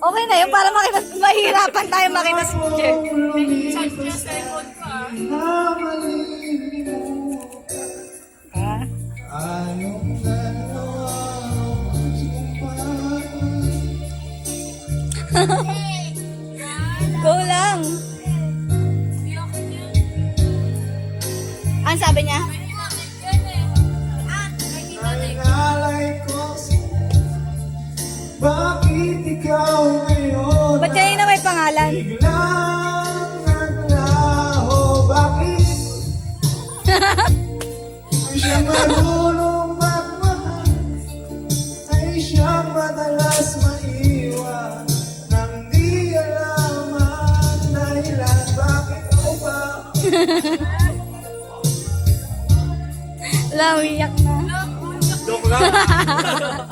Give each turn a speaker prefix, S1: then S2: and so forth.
S1: Okay na yun, para mahirapan tayo makita si Che.
S2: Charge niya sa cellphone ko
S1: Ah? Go lang. Ano sabi niya?
S3: Bakit ikaw ngayon
S1: Ba't kayo na may pangalan?
S3: biglang naglaho? Bakit? Ay siyang marunong magmahal, ay siyang madalas maiwan, nang di alam ang dahilan. Bakit ako ba?
S1: Wala, umiyak na.
S3: Joke lang.